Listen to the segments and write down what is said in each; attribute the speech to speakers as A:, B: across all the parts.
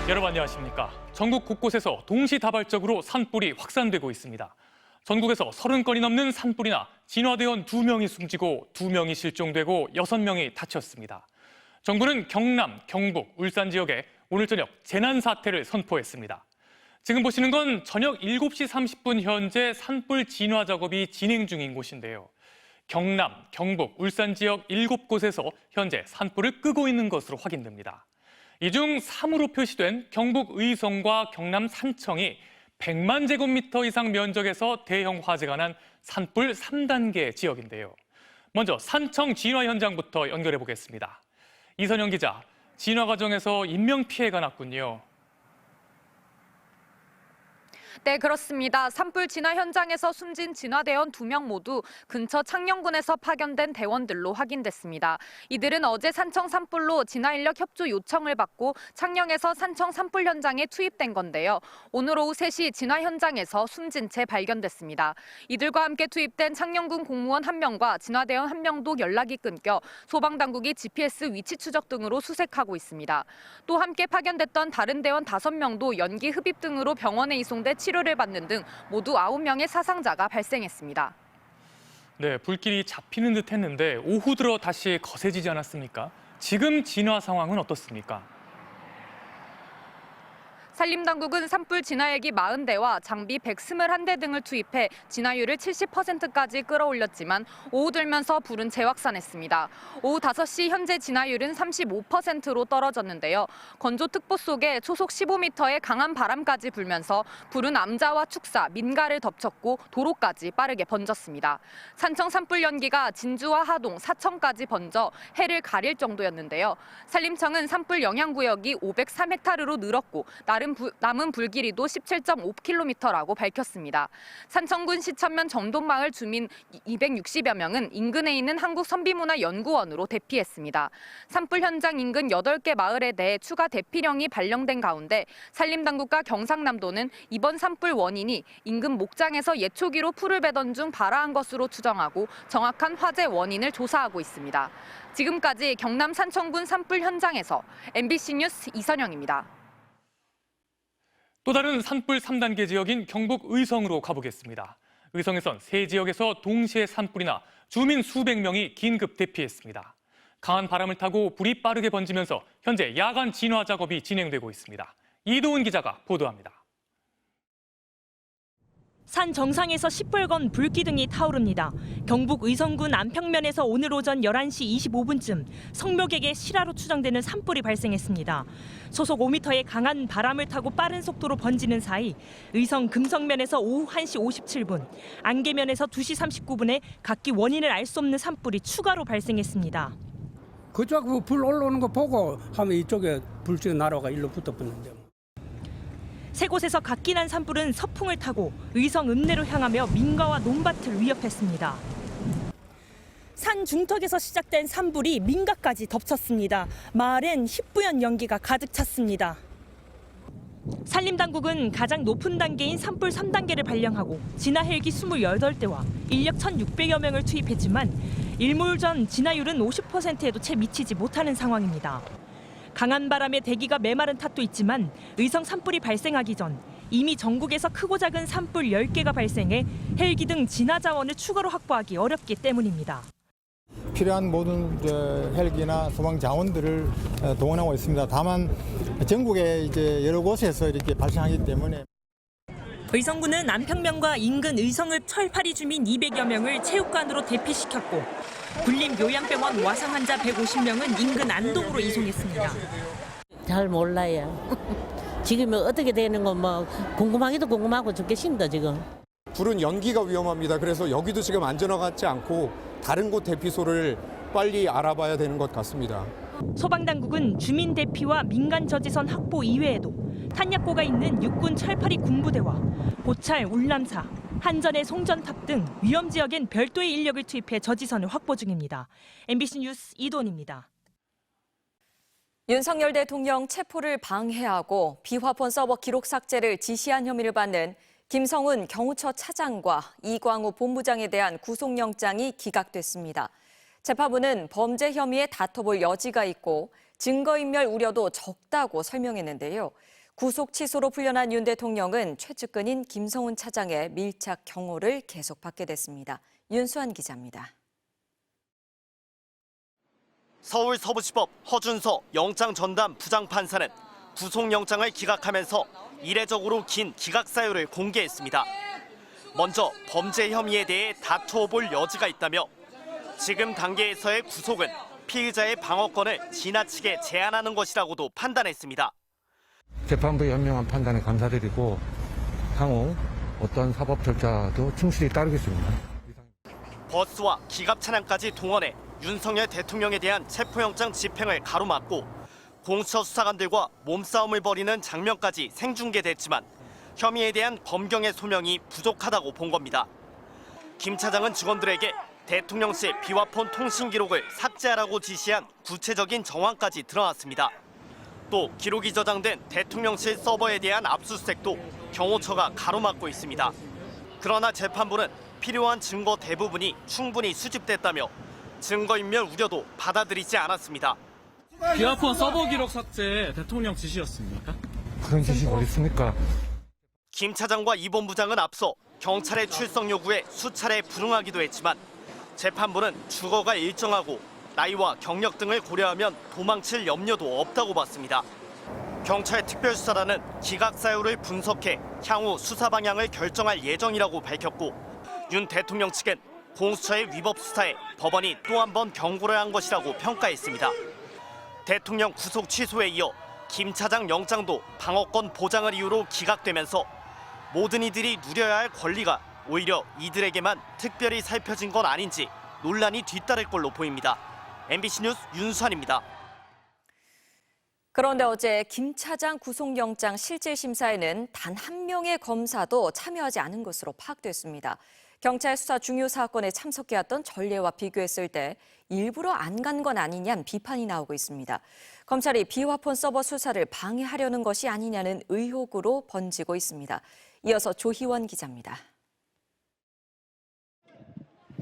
A: 여러분 안녕하십니까. 전국 곳곳에서 동시다발적으로 산불이 확산되고 있습니다. 전국에서 30건이 넘는 산불이나 진화대원 2명이 숨지고 2명이 실종되고 6명이 다쳤습니다. 정부는 경남, 경북, 울산 지역에 오늘 저녁 재난사태를 선포했습니다. 지금 보시는 건 저녁 7시 30분 현재 산불 진화 작업이 진행 중인 곳인데요. 경남, 경북, 울산 지역 7곳에서 현재 산불을 끄고 있는 것으로 확인됩니다. 이 중 3으로 표시된 경북 의성과 경남 산청이 100만 제곱미터 이상 면적에서 대형 화재가 난 산불 3단계 지역인데요. 먼저 산청 진화 현장부터 연결해 보겠습니다. 이선영 기자, 진화 과정에서 인명피해가 났군요.
B: 네, 그렇습니다. 산불 진화 현장에서 숨진 진화대원 2명 모두 근처 창녕군에서 파견된 대원들로 확인됐습니다. 이들은 어제 산청 산불로 진화 인력 협조 요청을 받고 창녕에서 산청 산불 현장에 투입된 건데요. 오늘 오후 3시 진화 현장에서 숨진 채 발견됐습니다. 이들과 함께 투입된 창녕군 공무원 1명과 진화대원 1명도 연락이 끊겨 소방당국이 GPS 위치 추적 등으로 수색하고 있습니다. 또 함께 파견됐던 다른 대원 5명도 연기 흡입 등으로 병원에 이송돼 치료를 받는 등 모두 9명의 사상자가 발생했습니다.
A: 네, 불길이 잡히는 듯 했는데 오후 들어 다시 거세지지 않았습니까? 지금 진화 상황은 어떻습니까?
B: 산림당국은 산불 진화헬기 40대와 장비 121대 등을 투입해 진화율을 70%까지 끌어올렸지만 오후 들면서 불은 재확산했습니다. 오후 5시 현재 진화율은 35%로 떨어졌는데요. 건조특보 속에 초속 15m의 강한 바람까지 불면서 불은 암자와 축사, 민가를 덮쳤고 도로까지 빠르게 번졌습니다. 산청 산불 연기가 진주와 하동, 사청까지 번져 해를 가릴 정도였는데요. 산림청은 산불 영향구역이 503헥타르로 늘었고 남은 불길이도 17.5km라고 밝혔습니다. 산청군 시천면 정동마을 주민 260여 명은 인근에 있는 한국선비문화연구원으로 대피했습니다. 산불 현장 인근 8개 마을에 대해 추가 대피령이 발령된 가운데 산림당국과 경상남도는 이번 산불 원인이 인근 목장에서 예초기로 풀을 베던 중 발화한 것으로 추정하고 정확한 화재 원인을 조사하고 있습니다. 지금까지 경남 산청군 산불 현장에서 MBC 뉴스 이선영입니다.
A: 또 다른 산불 3단계 지역인 경북 의성으로 가보겠습니다. 의성에선 3지역에서 동시에 산불이나 주민 수백 명이 긴급 대피했습니다. 강한 바람을 타고 불이 빠르게 번지면서 현재 야간 진화 작업이 진행되고 있습니다. 이도훈 기자가 보도합니다.
C: 산 정상에서 시뻘건 불기둥이 타오릅니다. 경북 의성군 안평면에서 오늘 오전 11시 25분쯤 성묘객의 실화로 추정되는 산불이 발생했습니다. 소속 5m의 강한 바람을 타고 빠른 속도로 번지는 사이 의성 금성면에서 오후 1시 57분, 안개면에서 2시 39분에 각기 원인을 알 수 없는 산불이 추가로 발생했습니다.
D: 그쪽 불 올라오는 거 보고 하면 이쪽에 불길이 날아가 일로 붙어버렸는데.
C: 세 곳에서 각기 난 산불은 서풍을 타고 의성 읍내로 향하며 민가와 논밭을 위협했습니다. 산 중턱에서 시작된 산불이 민가까지 덮쳤습니다. 마을엔 희뿌연 연기가 가득 찼습니다. 산림당국은 가장 높은 단계인 산불 3단계를 발령하고 진화 헬기 28대와 인력 1,600여 명을 투입했지만 일몰 전 진화율은 50%에도 채 미치지 못하는 상황입니다. 강한 바람에 대기가 메마른 탓도 있지만 의성 산불이 발생하기 전 이미 전국에서 크고 작은 산불 10개가 발생해 헬기 등 진화 자원을 추가로 확보하기 어렵기 때문입니다.
E: 필요한 모든 헬기나 소방 자원들을 동원하고 있습니다. 다만 전국에 이제 여러 곳에서 이렇게 발생하기 때문에
C: 의성군은 안평면과 인근 의성읍 철파리 주민 200여 명을 체육관으로 대피시켰고 군림요양병원 와상 환자 150명은 인근 안동으로 이송했습니다.
F: 잘 몰라요. 지금 어떻게 되는 건 뭐 궁금하기도 궁금하고 죽겠습니다 지금.
G: 불은 연기가 위험합니다. 그래서 여기도 지금 안전하지 않고 다른 곳 대피소를 빨리 알아봐야 되는 것 같습니다.
C: 소방당국은 주민 대피와 민간 저지선 확보 이외에도 탄약고가 있는 육군 철파리 군부대와 고찰, 울남사, 한전의 송전탑 등 위험 지역엔 별도의 인력을 투입해 저지선을 확보 중입니다. MBC 뉴스 이도훈입니다.
H: 윤석열 대통령 체포를 방해하고 비화폰 서버 기록 삭제를 지시한 혐의를 받는 김성훈 경호처 차장과 이광우 본부장에 대한 구속영장이 기각됐습니다. 재판부는 범죄 혐의에 다퉈볼 여지가 있고 증거인멸 우려도 적다고 설명했는데요. 구속 취소로 풀려난 윤 대통령은 최측근인 김성훈 차장의 밀착 경호를 계속 받게 됐습니다. 윤수환 기자입니다.
I: 서울 서부지법 허준서 영장 전담 부장판사는 구속영장을 기각하면서 이례적으로 긴 기각 사유를 공개했습니다. 먼저 범죄 혐의에 대해 다투어 볼 여지가 있다며 지금 단계에서의 구속은 피의자의 방어권을 지나치게 제한하는 것이라고도 판단했습니다.
J: 재판부의 현명한 판단에 감사드리고 향후 어떤 사법 절차도 충실히 따르겠습니다.
I: 버스와 기갑 차량까지 동원해 윤석열 대통령에 대한 체포영장 집행을 가로막고 공수처 수사관들과 몸싸움을 벌이는 장면까지 생중계됐지만 혐의에 대한 검경의 소명이 부족하다고 본 겁니다. 김 차장은 직원들에게 대통령실 비화폰 통신 기록을 삭제하라고 지시한 구체적인 정황까지 드러났습니다. 또 기록이 저장된 대통령실 서버에 대한 압수수색도 경호처가 가로막고 있습니다. 그러나 재판부는 필요한 증거 대부분이 충분히 수집됐다며 증거인멸 우려도 받아들이지 않았습니다.
K: 비화폰 서버 기록 삭제 대통령 지시였습니까?
J: 그런 지시가 어디 있습니까?
I: 김 차장과 이 본부장은 앞서 경찰의 출석 요구에 수차례 불응하기도 했지만 재판부는 주거가 일정하고 나이와 경력 등을 고려하면 도망칠 염려도 없다고 봤습니다. 경찰 특별수사단은 기각 사유를 분석해 향후 수사 방향을 결정할 예정이라고 밝혔고 윤 대통령 측은 공수처의 위법 수사에 법원이 또 한 번 경고를 한 것이라고 평가했습니다. 대통령 구속 취소에 이어 김 차장 영장도 방어권 보장을 이유로 기각되면서 모든 이들이 누려야 할 권리가 오히려 이들에게만 특별히 살펴진 건 아닌지 논란이 뒤따를 걸로 보입니다. MBC 뉴스 윤수환입니다.
H: 그런데 어제 김 차장 구속영장 실질심사에는 단 한 명의 검사도 참여하지 않은 것으로 파악됐습니다. 경찰 수사 중요 사건에 참석해왔던 전례와 비교했을 때 일부러 안 간 건 아니냐는 비판이 나오고 있습니다. 검찰이 비화폰 서버 수사를 방해하려는 것이 아니냐는 의혹으로 번지고 있습니다. 이어서 조희원 기자입니다.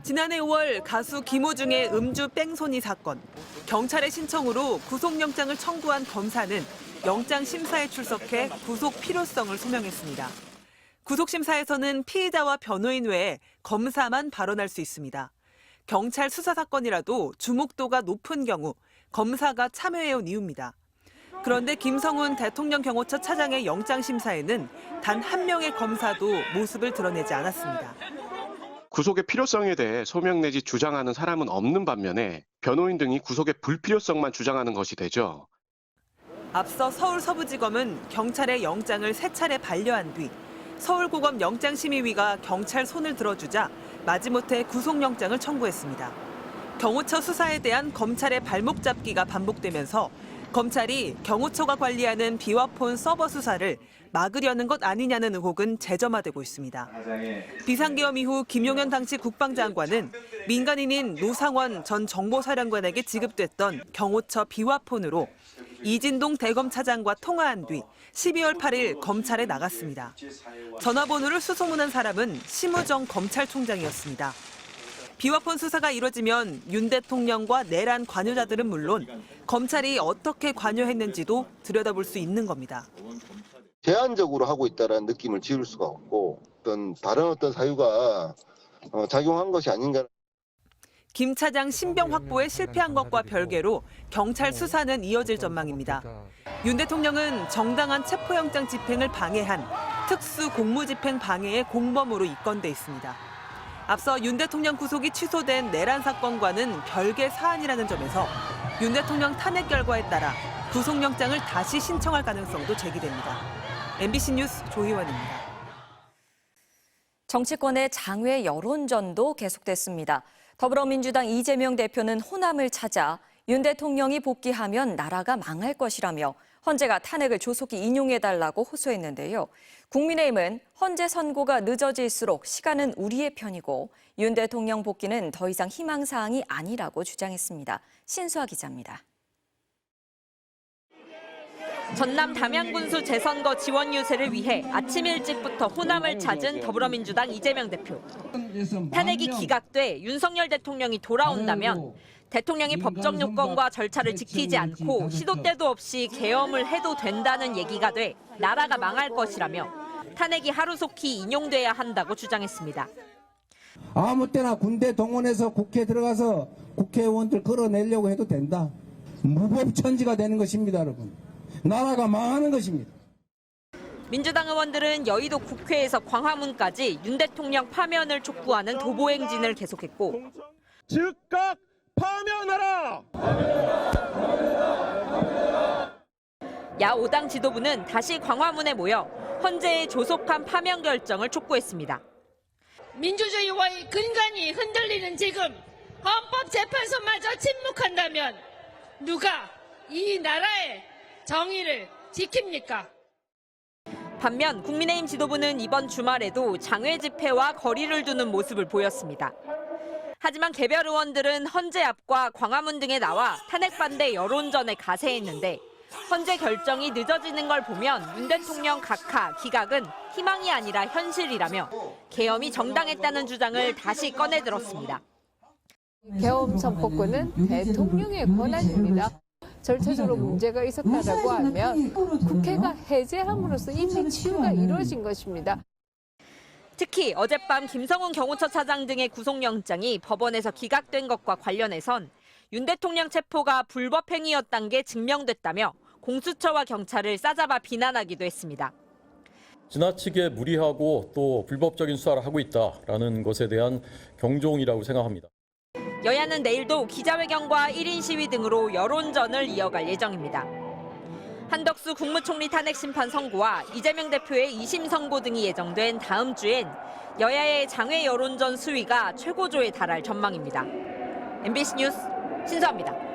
C: 지난해 5월 가수 김호중의 음주 뺑소니 사건. 경찰의 신청으로 구속영장을 청구한 검사는 영장 심사에 출석해 구속 필요성을 소명했습니다. 구속심사에서는 피의자와 변호인 외에 검사만 발언할 수 있습니다. 경찰 수사 사건이라도 주목도가 높은 경우 검사가 참여해온 이유입니다. 그런데 김성훈 대통령 경호처 차장의 영장 심사에는 단 한 명의 검사도 모습을 드러내지 않았습니다.
L: 구속의 필요성에 대해 소명 내지 주장하는 사람은 없는 반면에 변호인 등이 구속의 불필요성만 주장하는 것이 되죠.
C: 앞서 서울서부지검은 경찰의 영장을 3차례 반려한 뒤 서울고검 영장심의위가 경찰 손을 들어주자 마지못해 구속영장을 청구했습니다. 경호처 수사에 대한 검찰의 발목 잡기가 반복되면서 검찰이 경호처가 관리하는 비화폰 서버 수사를 막으려는 것 아니냐는 의혹은 재점화되고 있습니다. 비상계엄 이후 김용현 당시 국방장관은 민간인인 노상원 전 정보사령관에게 지급됐던 경호처 비화폰으로 이진동 대검차장과 통화한 뒤 12월 8일 검찰에 나갔습니다. 전화번호를 수소문한 사람은 심우정 검찰총장이었습니다. 비화폰 수사가 이뤄지면 윤 대통령과 내란 관여자들은 물론 검찰이 어떻게 관여했는지도 들여다볼 수 있는 겁니다.
M: 제한적으로 하고 있다는 느낌을 지울 수가 없고 다른 어떤 사유가 작용한 것이 아닌가.
C: 김 차장 신병 확보에 실패한 것과 별개로 경찰 수사는 이어질 전망입니다. 윤 대통령은 정당한 체포영장 집행을 방해한 특수 공무집행 방해의 공범으로 입건돼 있습니다. 앞서 윤 대통령 구속이 취소된 내란 사건과는 별개 사안이라는 점에서 윤 대통령 탄핵 결과에 따라 구속영장을 다시 신청할 가능성도 제기됩니다. MBC 뉴스 조희원입니다.
H: 정치권의 장외 여론전도 계속됐습니다. 더불어민주당 이재명 대표는 호남을 찾아 윤 대통령이 복귀하면 나라가 망할 것이라며 헌재가 탄핵을 조속히 인용해달라고 호소했는데요. 국민의힘은 헌재 선고가 늦어질수록 시간은 우리의 편이고 윤 대통령 복귀는 더 이상 희망사항이 아니라고 주장했습니다. 신수아 기자입니다.
C: 전남 담양군수 재선거 지원 유세를 위해 아침 일찍부터 호남을 찾은 더불어민주당 이재명 대표. 탄핵이 기각돼 윤석열 대통령이 돌아온다면 대통령이 법적 요건과 절차를 지키지 않고 시도 때도 없이 계엄을 해도 된다는 얘기가 돼 나라가 망할 것이라며 탄핵이 하루속히 인용돼야 한다고 주장했습니다.
N: 아무 때나 군대 동원해서 국회에 들어가서 국회의원들 끌어내려고 해도 된다. 무법천지가 되는 것입니다, 여러분. 나라가 망하는 것입니다.
C: 민주당 의원들은 여의도 국회에서 광화문까지 윤 대통령 파면을 촉구하는 도보 행진을 계속했고
K: 즉각 파면하라!
C: 야 5당 지도부는 다시 광화문에 모여 헌재의 조속한 파면 결정을 촉구했습니다.
O: 민주주의와의 근간이 흔들리는 지금 헌법재판소마저 침묵한다면 누가 이 나라의 정의를 지킵니까?
C: 반면 국민의힘 지도부는 이번 주말에도 장외 집회와 거리를 두는 모습을 보였습니다. 하지만 개별 의원들은 헌재 앞과 광화문 등에 나와 탄핵 반대 여론전에 가세했는데 헌재 결정이 늦어지는 걸 보면 윤 대통령 각하, 기각은 희망이 아니라 현실이라며 계엄이 정당했다는 주장을 다시 꺼내들었습니다.
O: 계엄 선포권은 대통령의 권한입니다. 절차적으로 문제가 있었다라고 하면 국회가 해제함으로써 이미 치유가 이루어진 것입니다.
C: 특히 어젯밤 김성훈 경호처 차장 등의 구속영장이 법원에서 기각된 것과 관련해선 윤 대통령 체포가 불법 행위였다는 게 증명됐다며 공수처와 경찰을 싸잡아 비난하기도 했습니다.
P: 지나치게 무리하고 또 불법적인 수사를 하고 있다라는 것에 대한 경종이라고 생각합니다.
C: 여야는 내일도 기자회견과 1인 시위 등으로 여론전을 이어갈 예정입니다. 한덕수 국무총리 탄핵 심판 선고와 이재명 대표의 2심 선고 등이 예정된 다음 주엔 여야의 장외 여론전 수위가 최고조에 달할 전망입니다. MBC 뉴스 신수아입니다.